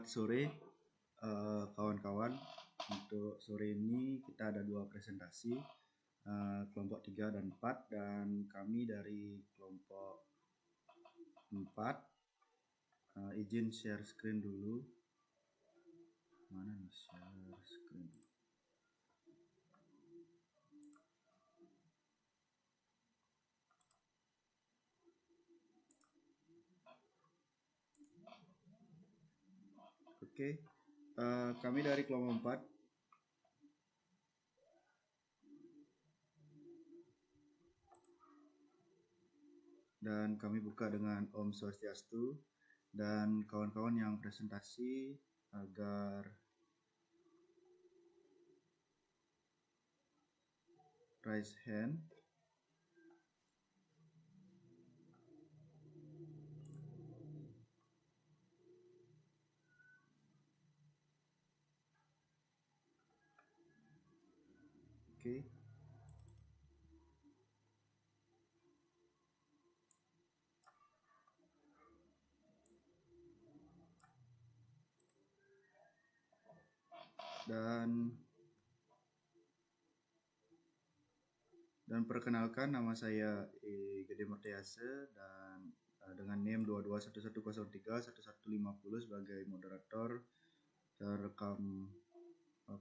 sore kawan-kawan. Untuk sore ini kita ada dua presentasi, kelompok 3 dan 4, dan kami dari kelompok 4 izin share screen dulu. Mana nih share screen? Oke, kami dari kelompok 4 dan kami buka dengan Om Swastiastu, dan kawan-kawan yang presentasi agar raise hand. Oke. Dan perkenalkan, nama saya Gede Martiase, dan dengan NIM 2211031150 sebagai moderator rekam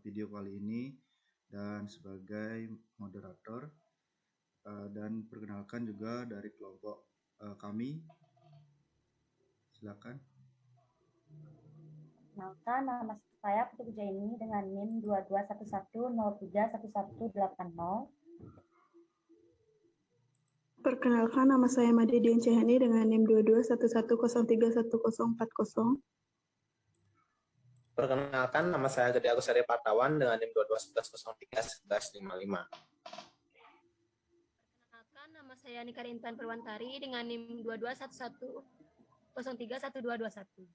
video kali ini dan sebagai moderator. Dan perkenalkan juga dari kelompok kami. Silakan. Perkenalkan, nama saya Putri Pujaini dengan NIM 2211031180. Perkenalkan, nama saya Made Dian Cahani dengan NIM 2211031040. Perkenalkan, nama saya Gede Agusari Partawan dengan NIM 2211031155. Perkenalkan, nama saya Nika Rintan Perwantari dengan NIM 2211031221.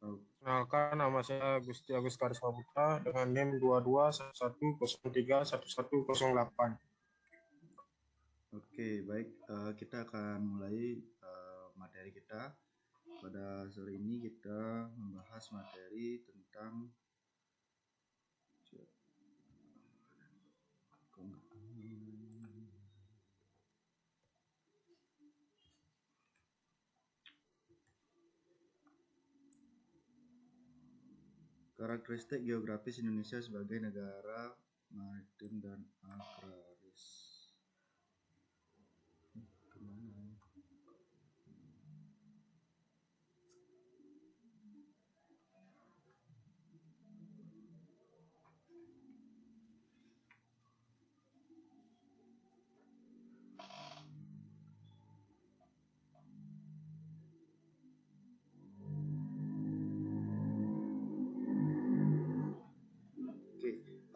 Perkenalkan, nama saya Gusti Agus Karisma Putra dengan NIM 2211031108. Oke, baik. Kita akan mulai materi kita. Pada sore ini kita membahas materi tentang karakteristik geografis Indonesia sebagai negara maritim dan agraris.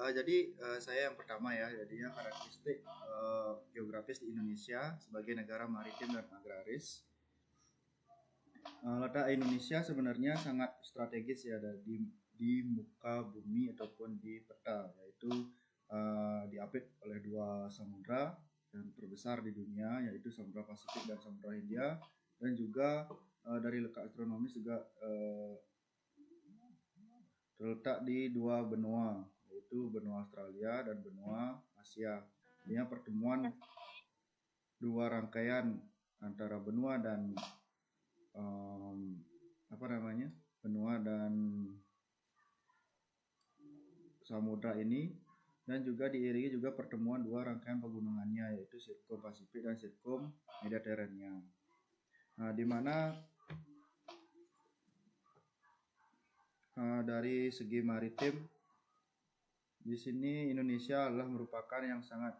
Jadi saya yang pertama ya, jadinya karakteristik geografis di Indonesia sebagai negara maritim dan agraris. Letak Indonesia sebenarnya sangat strategis ya, di muka bumi ataupun di peta, yaitu diapit oleh dua samudra yang terbesar di dunia, yaitu Samudra Pasifik dan Samudra Hindia, dan juga dari letak astronomis juga terletak di dua benua, yaitu benua Australia dan benua Asia. Ini pertemuan dua rangkaian antara benua dan benua dan samudra ini, dan juga diiringi juga pertemuan dua rangkaian pegunungannya, yaitu Sirkum Pasifik dan Sirkum Mediterania. Nah, di mana dari segi maritim di sini Indonesia adalah merupakan yang sangat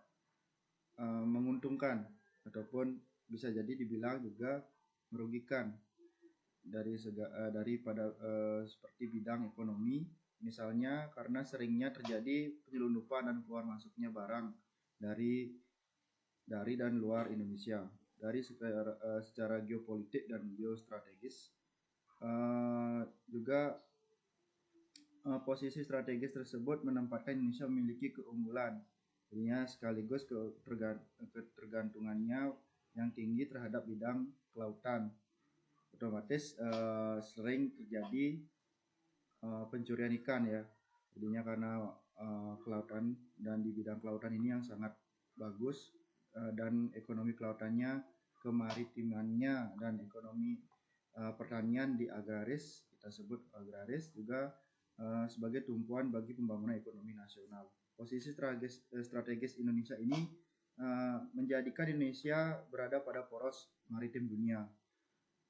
menguntungkan, ataupun bisa jadi dibilang juga merugikan daripada seperti bidang ekonomi, misalnya karena seringnya terjadi penyelundupan dan keluar masuknya barang dari dan luar Indonesia. Dari secara geopolitik dan geostrategis, juga posisi strategis tersebut menempatkan Indonesia memiliki keunggulan, artinya sekaligus ketergantungannya yang tinggi terhadap bidang kelautan, otomatis sering terjadi pencurian ikan ya. Jadinya karena kelautan dan di bidang kelautan ini yang sangat bagus dan ekonomi kelautannya, kemaritimannya dan ekonomi pertanian di agraris, kita sebut agraris juga sebagai tumpuan bagi pembangunan ekonomi nasional. Posisi strategis Indonesia ini menjadikan Indonesia berada pada poros maritim dunia.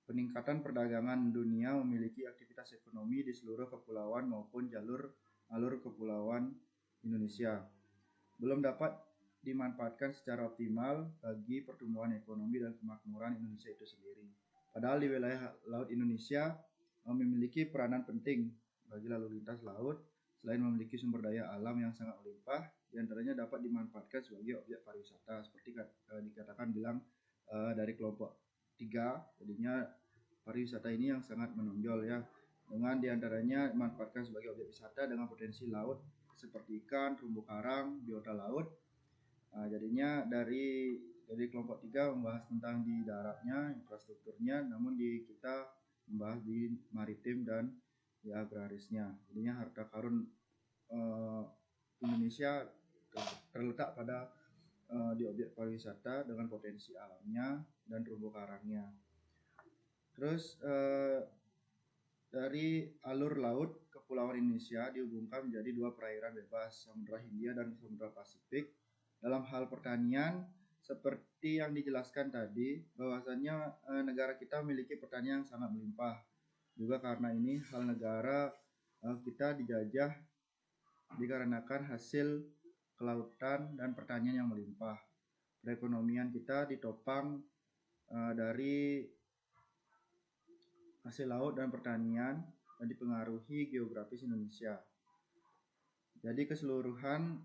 Peningkatan perdagangan dunia memiliki aktivitas ekonomi di seluruh kepulauan maupun alur kepulauan Indonesia. Belum dapat dimanfaatkan secara optimal bagi pertumbuhan ekonomi dan kemakmuran Indonesia itu sendiri. Padahal di wilayah laut Indonesia memiliki peranan penting bagi lalu lintas laut, selain memiliki sumber daya alam yang sangat melimpah, diantaranya dapat dimanfaatkan sebagai objek pariwisata seperti dikatakan bilang dari kelompok 3, jadinya pariwisata ini yang sangat menonjol ya, dengan diantaranya dimanfaatkan sebagai objek wisata dengan potensi laut seperti ikan, terumbu karang, biota laut. Jadinya dari kelompok 3 membahas tentang di daratnya, infrastrukturnya, namun di kita membahas di maritim dan di agrarisnya. Jadinya harta karun Indonesia terletak pada di objek pariwisata dengan potensi alamnya dan terumbu karangnya. Terus dari alur laut kepulauan Indonesia dihubungkan menjadi 2 perairan bebas, Samudra Hindia dan Samudra Pasifik. Dalam hal pertanian, seperti yang dijelaskan tadi, bahwasannya negara kita memiliki pertanian yang sangat melimpah. Juga karena ini hal negara kita dijajah dikarenakan hasil kelautan dan pertanian yang melimpah. Perekonomian kita ditopang dari hasil laut dan pertanian dan dipengaruhi geografis Indonesia. Jadi keseluruhan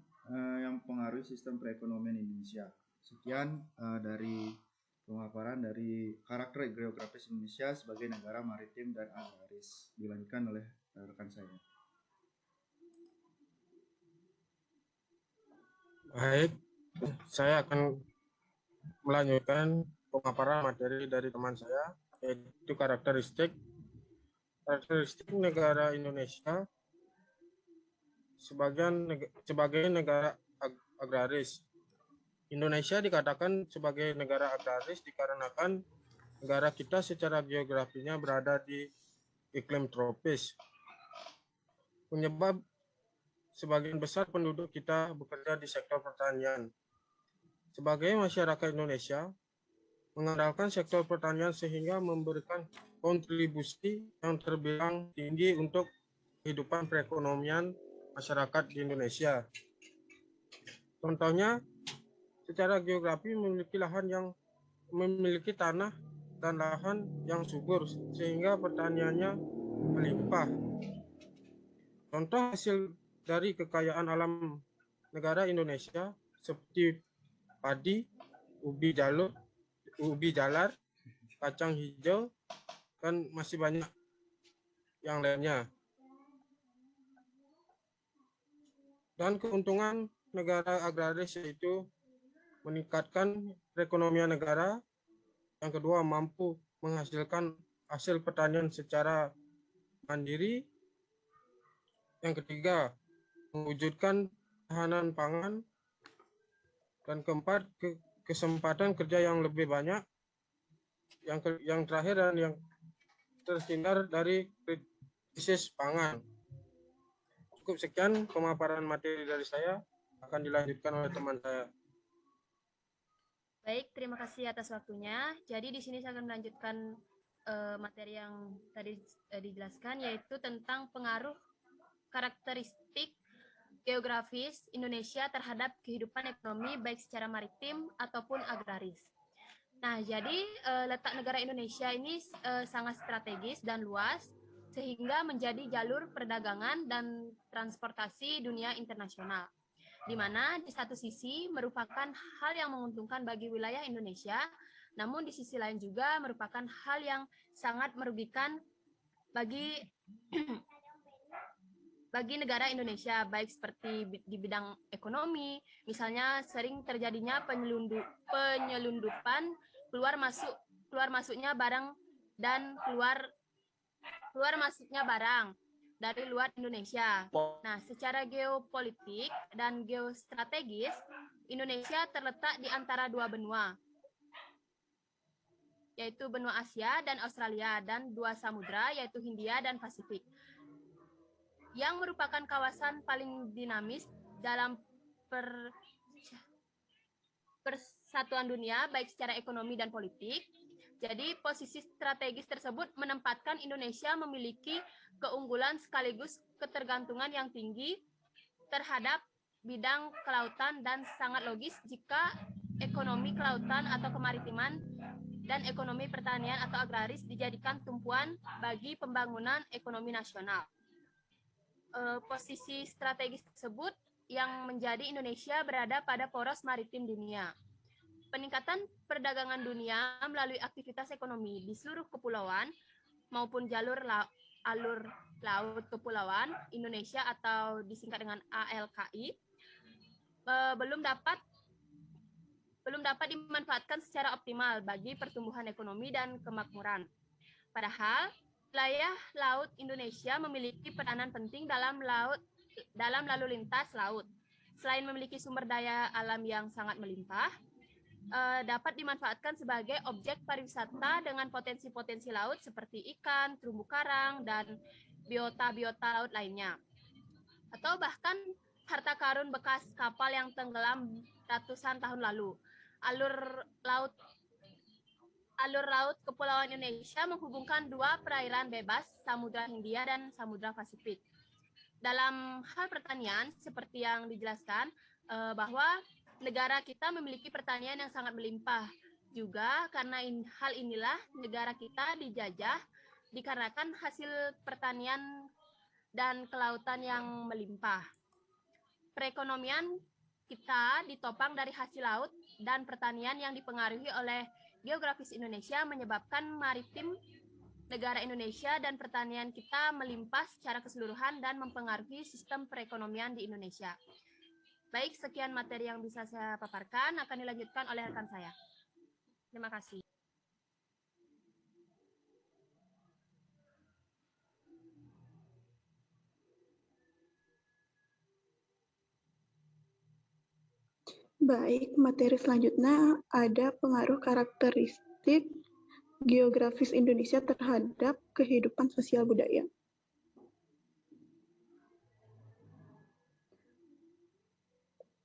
yang mempengaruhi sistem perekonomian Indonesia. Sekian dari pemaparan dari karakter geografis Indonesia sebagai negara maritim dan agraris. Dilanjutkan oleh rekan saya. Baik, saya akan melanjutkan pemaparan materi dari teman saya, yaitu karakteristik negara Indonesia sebagai negara agraris. Indonesia dikatakan sebagai negara agraris dikarenakan negara kita secara geografinya berada di iklim tropis. Penyebab sebagian besar penduduk kita bekerja di sektor pertanian. Sebagai masyarakat Indonesia, mengandalkan sektor pertanian sehingga memberikan kontribusi yang terbilang tinggi untuk kehidupan perekonomian masyarakat di Indonesia. Contohnya, secara geografi memiliki tanah dan lahan yang subur sehingga pertaniannya melimpah. Contoh hasil dari kekayaan alam negara Indonesia seperti padi, ubi jalar, kacang hijau, dan masih banyak yang lainnya. Dan keuntungan negara agraris yaitu meningkatkan perekonomian negara, yang kedua mampu menghasilkan hasil pertanian secara mandiri, yang ketiga mewujudkan ketahanan pangan, dan keempat kesempatan kerja yang lebih banyak, yang terakhir dan yang terhindar dari krisis pangan. Cukup sekian pemaparan materi dari saya, akan dilanjutkan oleh teman saya. Baik, terima kasih atas waktunya. Jadi di sini saya akan melanjutkan materi yang tadi dijelaskan, yaitu tentang pengaruh karakteristik geografis Indonesia terhadap kehidupan ekonomi baik secara maritim ataupun agraris. Nah, jadi letak negara Indonesia ini sangat strategis dan luas sehingga menjadi jalur perdagangan dan transportasi dunia internasional, di mana di satu sisi merupakan hal yang menguntungkan bagi wilayah Indonesia, namun di sisi lain juga merupakan hal yang sangat merugikan bagi bagi negara Indonesia, baik seperti di bidang ekonomi, misalnya sering terjadinya penyelundupan keluar masuknya barang dan keluar masuknya barang dari luar Indonesia. Nah, secara geopolitik dan geostrategis, Indonesia terletak di antara dua benua, yaitu benua Asia dan Australia, dan dua samudra, yaitu Hindia dan Pasifik, yang merupakan kawasan paling dinamis dalam persatuan dunia, baik secara ekonomi dan politik. Jadi, posisi strategis tersebut menempatkan Indonesia memiliki keunggulan sekaligus ketergantungan yang tinggi terhadap bidang kelautan dan sangat logis jika ekonomi kelautan atau kemaritiman dan ekonomi pertanian atau agraris dijadikan tumpuan bagi pembangunan ekonomi nasional. Posisi strategis tersebut yang menjadi Indonesia berada pada poros maritim dunia. Peningkatan perdagangan dunia melalui aktivitas ekonomi di seluruh kepulauan maupun alur laut kepulauan Indonesia atau disingkat dengan ALKI belum dapat dimanfaatkan secara optimal bagi pertumbuhan ekonomi dan kemakmuran. Padahal wilayah laut Indonesia memiliki peranan penting dalam lalu lintas laut. Selain memiliki sumber daya alam yang sangat melimpah, dapat dimanfaatkan sebagai objek pariwisata dengan potensi-potensi laut seperti ikan, terumbu karang, dan biota-biota laut lainnya. Atau bahkan harta karun bekas kapal yang tenggelam ratusan tahun lalu. Alur laut kepulauan Indonesia menghubungkan dua perairan bebas, Samudra Hindia dan Samudra Pasifik. Dalam hal pertanian, seperti yang dijelaskan, bahwa negara kita memiliki pertanian yang sangat melimpah. Juga karena hal inilah negara kita dijajah dikarenakan hasil pertanian dan kelautan yang melimpah. Perekonomian kita ditopang dari hasil laut dan pertanian yang dipengaruhi oleh geografis Indonesia menyebabkan maritim negara Indonesia dan pertanian kita melimpah secara keseluruhan dan mempengaruhi sistem perekonomian di Indonesia. Baik, sekian materi yang bisa saya paparkan, akan dilanjutkan oleh rekan saya. Terima kasih. Baik, materi selanjutnya ada pengaruh karakteristik geografis Indonesia terhadap kehidupan sosial budaya.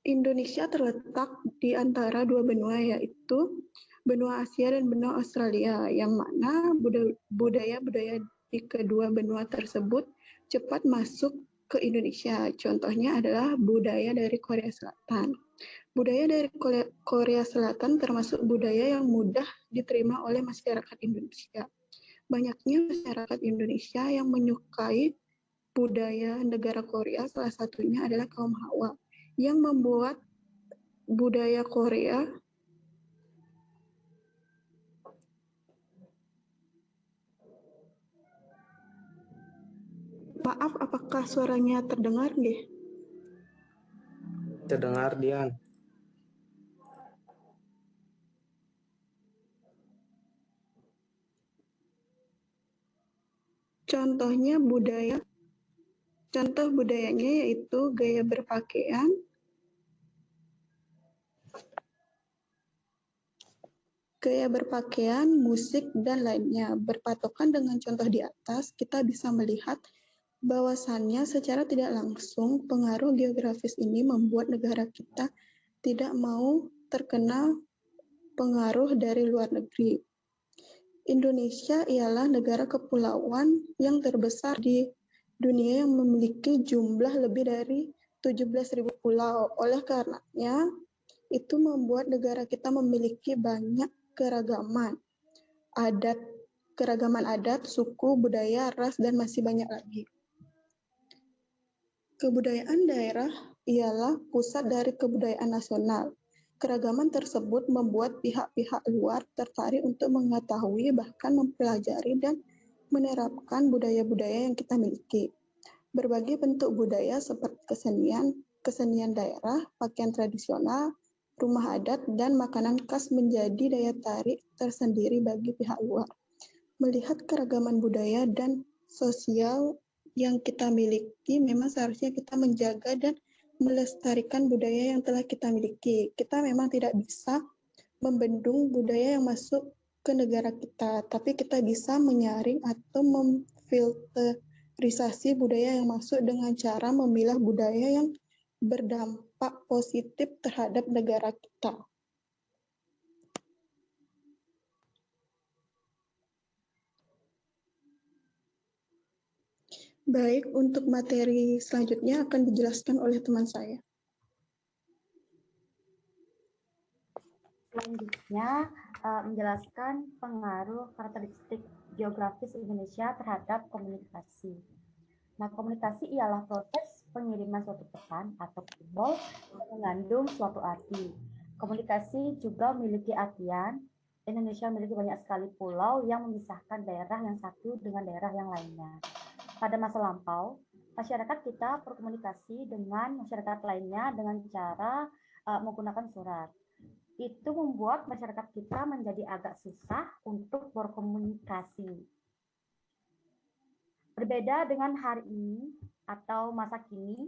Indonesia terletak di antara dua benua, yaitu benua Asia dan benua Australia, yang mana budaya-budaya di kedua benua tersebut cepat masuk ke Indonesia. Contohnya adalah budaya dari Korea Selatan. Budaya dari Korea Selatan termasuk budaya yang mudah diterima oleh masyarakat Indonesia. Banyaknya masyarakat Indonesia yang menyukai budaya negara Korea, salah satunya adalah kaum Hawa, yang membuat budaya Korea Maaf, apakah suaranya terdengar nggih? Terdengar, Dian. Contoh budayanya yaitu gaya berpakaian, musik, dan lainnya. Berpatokan dengan contoh di atas, kita bisa melihat bahwasannya secara tidak langsung pengaruh geografis ini membuat negara kita tidak mau terkena pengaruh dari luar negeri. Indonesia ialah negara kepulauan yang terbesar di dunia yang memiliki jumlah lebih dari 17.000 pulau. Oleh karenanya, itu membuat negara kita memiliki banyak keragaman adat, suku, budaya, ras, dan masih banyak lagi. Kebudayaan daerah ialah pusat dari kebudayaan nasional. Keragaman tersebut membuat pihak-pihak luar tertarik untuk mengetahui, bahkan mempelajari dan menerapkan budaya-budaya yang kita miliki. Berbagai bentuk budaya seperti kesenian daerah, pakaian tradisional, rumah adat, dan makanan khas menjadi daya tarik tersendiri bagi pihak luar. Melihat keragaman budaya dan sosial yang kita miliki, memang seharusnya kita menjaga dan melestarikan budaya yang telah kita miliki. Kita memang tidak bisa membendung budaya yang masuk ke negara kita, tapi kita bisa menyaring atau memfilterisasi budaya yang masuk dengan cara memilah budaya yang berdampak positif terhadap negara kita. Baik, untuk materi selanjutnya akan dijelaskan oleh teman saya. Selanjutnya, menjelaskan pengaruh karakteristik geografis Indonesia terhadap komunikasi. Nah, komunikasi ialah proses pengiriman suatu pesan atau simbol yang mengandung suatu arti. Komunikasi juga memiliki artian. Indonesia memiliki banyak sekali pulau yang memisahkan daerah yang satu dengan daerah yang lainnya. Pada masa lampau, masyarakat kita berkomunikasi dengan masyarakat lainnya dengan cara menggunakan surat. Itu membuat masyarakat kita menjadi agak susah untuk berkomunikasi. Berbeda dengan hari ini atau masa kini,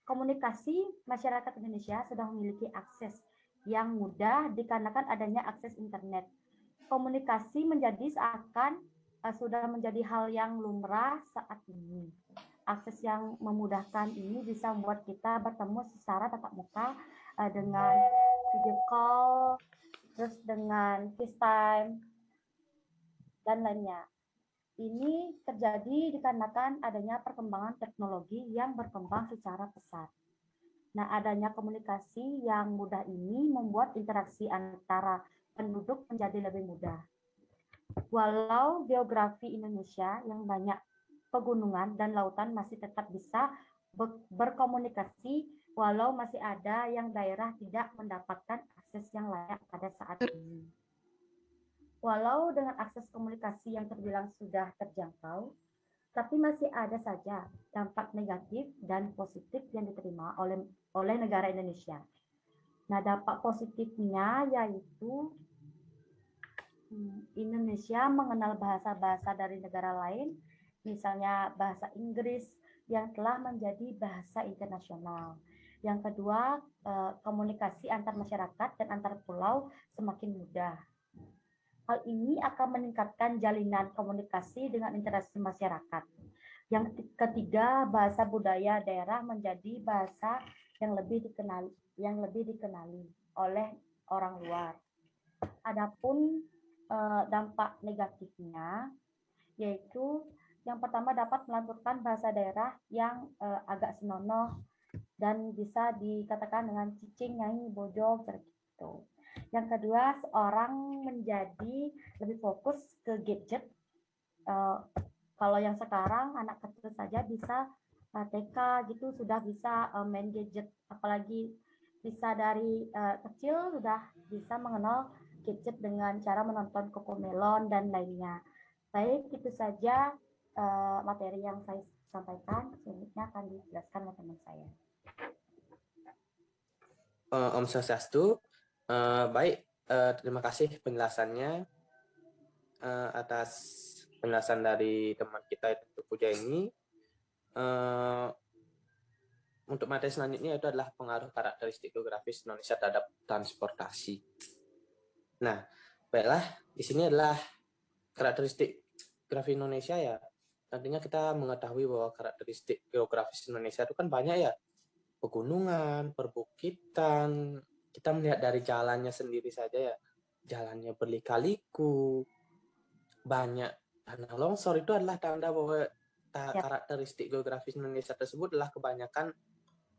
komunikasi masyarakat Indonesia sudah memiliki akses yang mudah dikarenakan adanya akses internet. Komunikasi menjadi seakan sudah menjadi hal yang lumrah saat ini. Akses yang memudahkan ini bisa membuat kita bertemu secara tatap muka dengan video call, terus dengan FaceTime, dan lainnya. Ini terjadi dikarenakan adanya perkembangan teknologi yang berkembang secara pesat. Nah, adanya komunikasi yang mudah ini membuat interaksi antara penduduk menjadi lebih mudah. Walau geografi Indonesia yang banyak pegunungan dan lautan masih tetap bisa berkomunikasi, walau masih ada yang daerah tidak mendapatkan akses yang layak pada saat ini. Walau dengan akses komunikasi yang terbilang sudah terjangkau, tapi masih ada saja dampak negatif dan positif yang diterima oleh negara Indonesia. Nah, dampak positifnya yaitu Indonesia mengenal bahasa-bahasa dari negara lain, misalnya bahasa Inggris yang telah menjadi bahasa internasional. Yang kedua, komunikasi antar masyarakat dan antar pulau semakin mudah. Hal ini akan meningkatkan jalinan komunikasi dengan interaksi masyarakat. Yang ketiga, bahasa budaya daerah menjadi bahasa yang lebih dikenali oleh orang luar. Adapun dampak negatifnya yaitu yang pertama dapat melanturkan bahasa daerah yang agak senonoh dan bisa dikatakan dengan cicing, nyai, bojo, gitu. Yang kedua, seorang menjadi lebih fokus ke gadget. Kalau yang sekarang anak kecil saja bisa TK gitu sudah bisa main gadget, apalagi bisa dari kecil sudah bisa mengenal gadget dengan cara menonton Cocomelon dan lainnya. Baik, itu saja materi yang saya sampaikan. Selanjutnya akan dijelaskan oleh teman saya. Om Swastiastu. Baik, terima kasih penjelasannya atas penjelasan dari teman kita itu Puja ini. Untuk materi selanjutnya itu adalah pengaruh karakteristik geografis Indonesia terhadap transportasi. Nah, baiklah, di sini adalah karakteristik geografi Indonesia ya. Nantinya kita mengetahui bahwa karakteristik geografis Indonesia itu kan banyak ya. Pegunungan, perbukitan, kita melihat dari jalannya sendiri saja ya. Jalannya berlika-liku, banyak tanah longsor, itu adalah tanda bahwa karakteristik geografis Indonesia tersebut adalah kebanyakan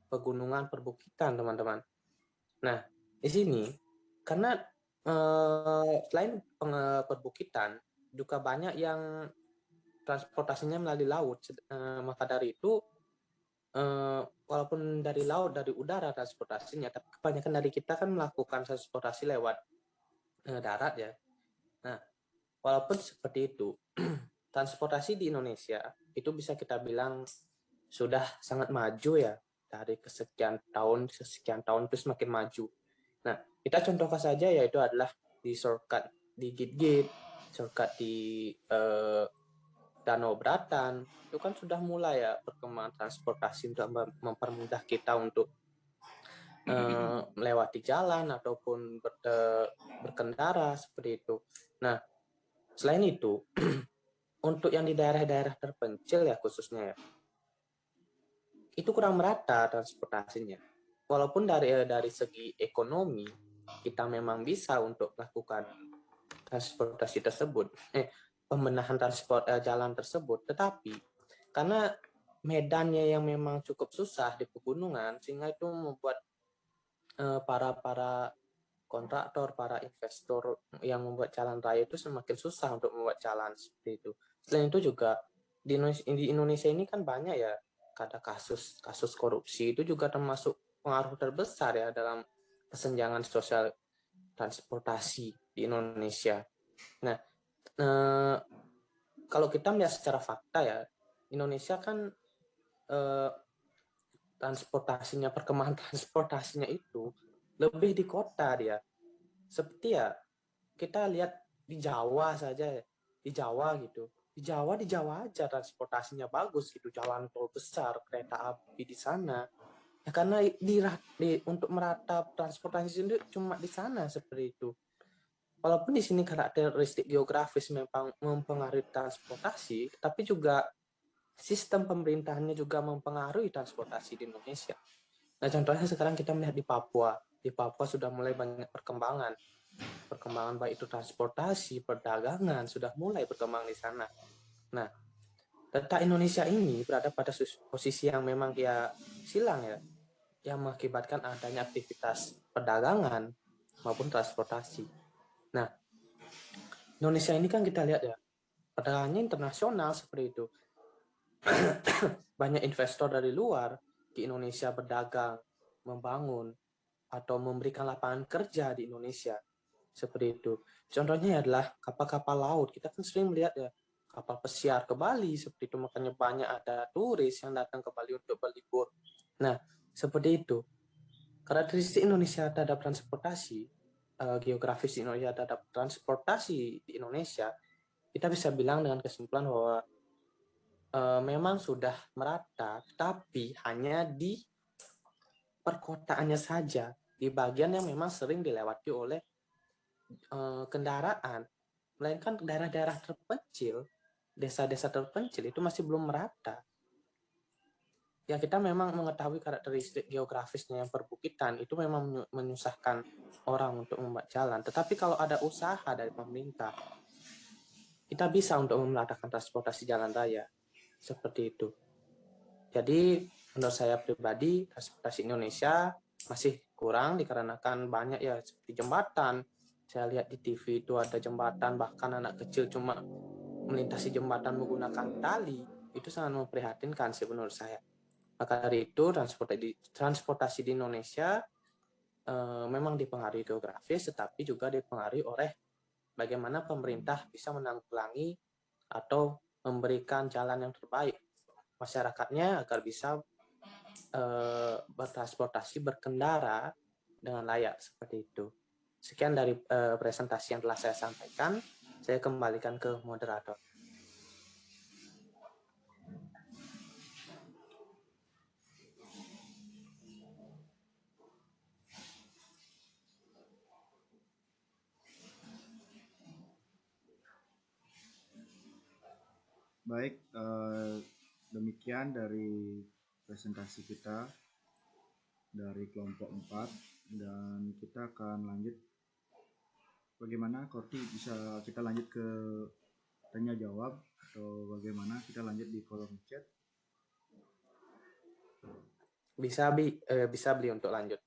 pegunungan, perbukitan, teman-teman. Nah, di sini, karena selain perbukitan juga banyak yang transportasinya melalui laut, maka dari itu walaupun dari laut, dari udara transportasinya, tapi kebanyakan dari kita kan melakukan transportasi lewat darat ya. Nah, walaupun seperti itu, transportasi di Indonesia itu bisa kita bilang sudah sangat maju ya, dari kesekian tahun itu semakin maju. Nah, kita contohkan saja yaitu adalah di shortcut, di gate-gate, shortcut di Danau Bratan, itu kan sudah mulai ya perkembangan transportasi untuk mempermudah kita untuk melewati jalan ataupun berkendara seperti itu. Nah, selain itu, untuk yang di daerah-daerah terpencil ya khususnya ya, itu kurang merata transportasinya. Walaupun dari segi ekonomi kita memang bisa untuk melakukan transportasi tersebut, pembenahan jalan tersebut, tetapi karena medannya yang memang cukup susah di pegunungan, sehingga itu membuat para kontraktor, para investor yang membuat jalan raya itu semakin susah untuk membuat jalan seperti itu. Selain itu juga di Indonesia ini kan banyak ya ada kasus korupsi, itu juga termasuk pengaruh terbesar ya dalam kesenjangan sosial transportasi di Indonesia. Nah, kalau kita melihat secara fakta ya, Indonesia kan perkembangan transportasinya itu lebih di kota dia. Seperti ya kita lihat di Jawa saja ya, di Jawa gitu. Di Jawa aja transportasinya bagus gitu, jalan tol besar, kereta api di sana. Ya karena untuk meratap transportasi sendiri cuma di sana seperti itu. Walaupun di sini karakteristik geografis memang mempengaruhi transportasi, tapi juga sistem pemerintahannya juga mempengaruhi transportasi di Indonesia. Nah, contohnya sekarang kita melihat di Papua. Di Papua sudah mulai banyak perkembangan baik itu transportasi, perdagangan, sudah mulai berkembang di sana. Nah, letak Indonesia ini berada pada posisi yang memang dia silang ya, yang mengakibatkan adanya aktivitas perdagangan maupun transportasi. Nah, Indonesia ini kan kita lihat ya, perdagangannya internasional seperti itu. Banyak investor dari luar di Indonesia berdagang, membangun, atau memberikan lapangan kerja di Indonesia. Seperti itu. Contohnya adalah kapal-kapal laut. Kita kan sering melihat ya, kapal pesiar ke Bali, seperti itu. Makanya banyak ada turis yang datang ke Bali untuk berlibur. Nah, seperti itu. Karakteristik Indonesia terhadap transportasi, geografis Indonesia terhadap transportasi di Indonesia, kita bisa bilang dengan kesimpulan bahwa memang sudah merata, tapi hanya di perkotaannya saja, di bagian yang memang sering dilewati oleh kendaraan, melainkan daerah-daerah terpencil, desa-desa terpencil itu masih belum merata. Ya kita memang mengetahui karakteristik geografisnya yang perbukitan itu memang menyusahkan orang untuk membuat jalan. Tetapi kalau ada usaha dari pemerintah, kita bisa untuk memeratakan transportasi jalan raya seperti itu. Jadi menurut saya pribadi transportasi Indonesia masih kurang dikarenakan banyak ya seperti jembatan. Saya lihat di TV itu ada jembatan, bahkan anak kecil cuma melintasi jembatan menggunakan tali. Itu sangat memprihatinkan sih menurut saya. Maka dari itu transportasi di Indonesia memang dipengaruhi geografis, tetapi juga dipengaruhi oleh bagaimana pemerintah bisa menanggulangi atau memberikan jalan yang terbaik masyarakatnya agar bisa bertransportasi, berkendara dengan layak seperti itu. Sekian dari presentasi yang telah saya sampaikan. Saya kembalikan ke moderator. Baik, demikian dari presentasi kita dari kelompok 4 dan kita akan lanjut. Bagaimana Korti, bisa kita lanjut ke tanya jawab atau bagaimana kita lanjut di kolom chat? Bisa beli untuk lanjut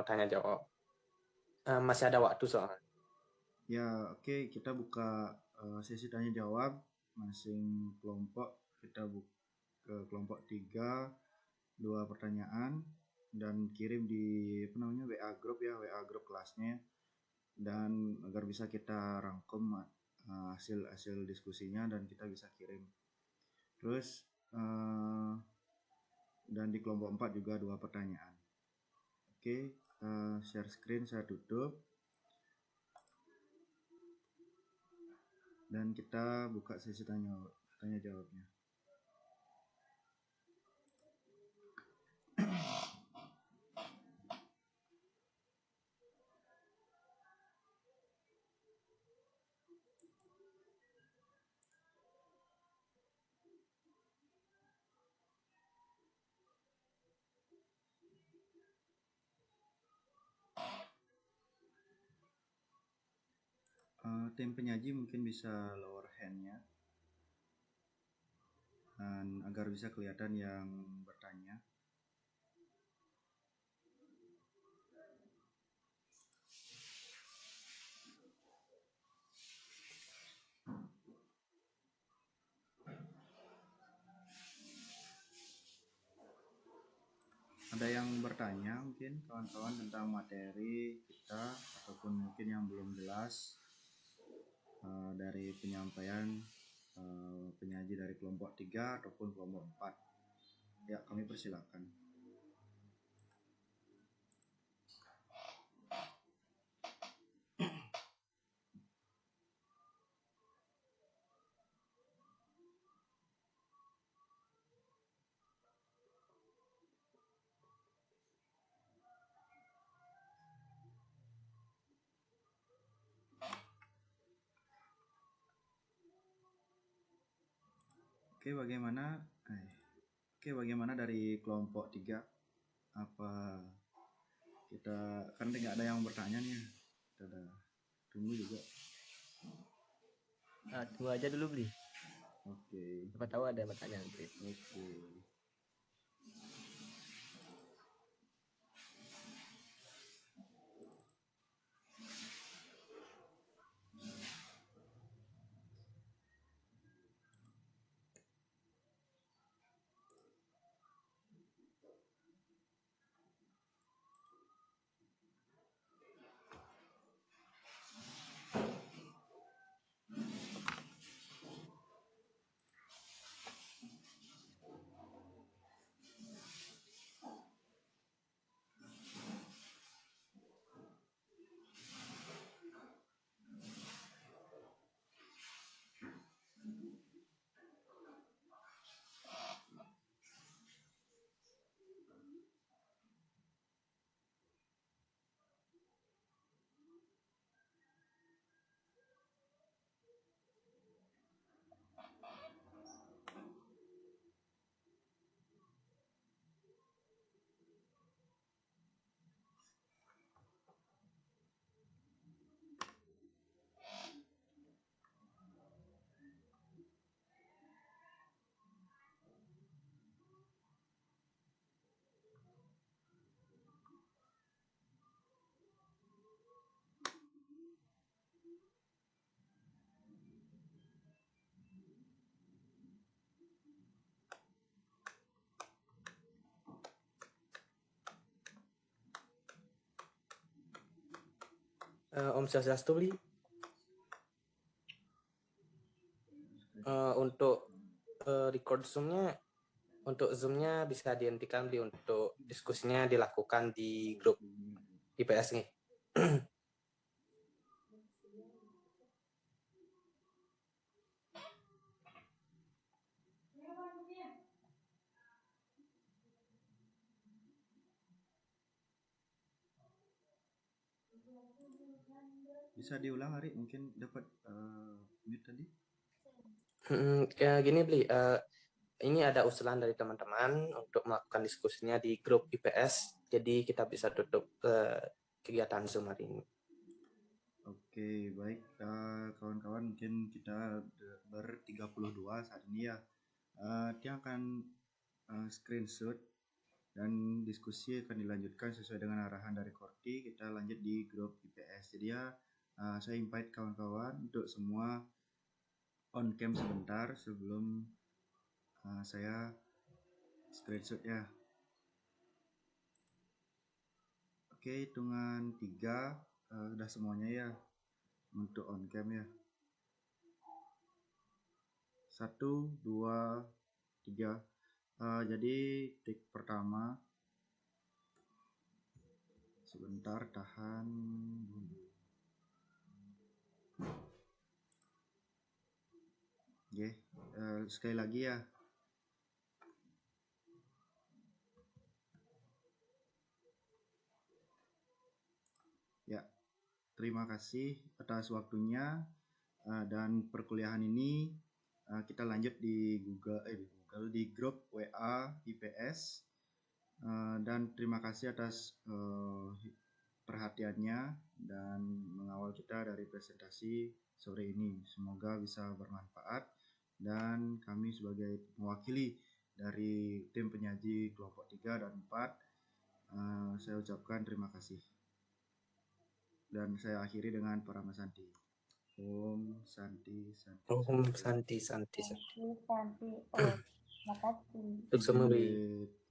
tanya jawab. Masih ada waktu soalnya. Ya, oke, kita buka sesi tanya jawab masing kelompok. Kita buka ke kelompok 3, 2 pertanyaan dan kirim di WA group ya, WA group kelasnya, dan agar bisa kita rangkum hasil diskusinya dan kita bisa kirim. Terus dan di kelompok 4 juga 2 pertanyaan. Oke, share screen saya tutup. Dan kita buka sesi tanya jawabnya. Tim penyaji mungkin bisa lower hand-nya dan agar bisa kelihatan yang bertanya. Ada yang bertanya mungkin kawan-kawan tentang materi kita ataupun mungkin yang belum jelas dari penyampaian penyaji dari kelompok 3 ataupun kelompok 4. Ya, kami persilakan. Oke, bagaimana dari kelompok 3? Apa kita kan tidak ada yang bertanya nih. Kita ada tunggu juga. Tunggu aja dulu beli. Oke. Siapa tahu ada yang bertanya nanti. Oke. Om Swastiastu beli. Untuk record Zoom-nya bisa dihentikan beli, untuk diskusinya dilakukan di grup IPS nih. Bisa diulang Ari, mungkin dapat mute tadi. Ya gini beli, ini ada usulan dari teman-teman untuk melakukan diskusinya di grup IPS, jadi kita bisa tutup kegiatan Zoom hari ini. Oke, baik kawan-kawan, mungkin kita ber-32 saat ini ya. Dia akan screenshot dan diskusi akan dilanjutkan sesuai dengan arahan dari Korti. Kita lanjut di grup IPS. Jadi ya, saya invite kawan-kawan untuk semua on cam sebentar sebelum saya screenshot ya. Oke, hitungan 3 sudah semuanya ya untuk on cam ya. 1, 2, 3. Jadi take pertama. Sebentar, tahan dulu. sekali lagi ya. Ya, terima kasih atas waktunya, dan perkuliahan ini kita lanjut di di grup WA IPS, dan terima kasih atas perhatiannya dan mengawal kita dari presentasi sore ini. Semoga bisa bermanfaat, dan kami sebagai mewakili dari tim penyaji kelompok 3 dan 4, saya ucapkan terima kasih. Dan saya akhiri dengan Parama Santi. Om Santi Santi. Om Santi Santi. Santi. Oh, terima kasih. Untuk semua. Izin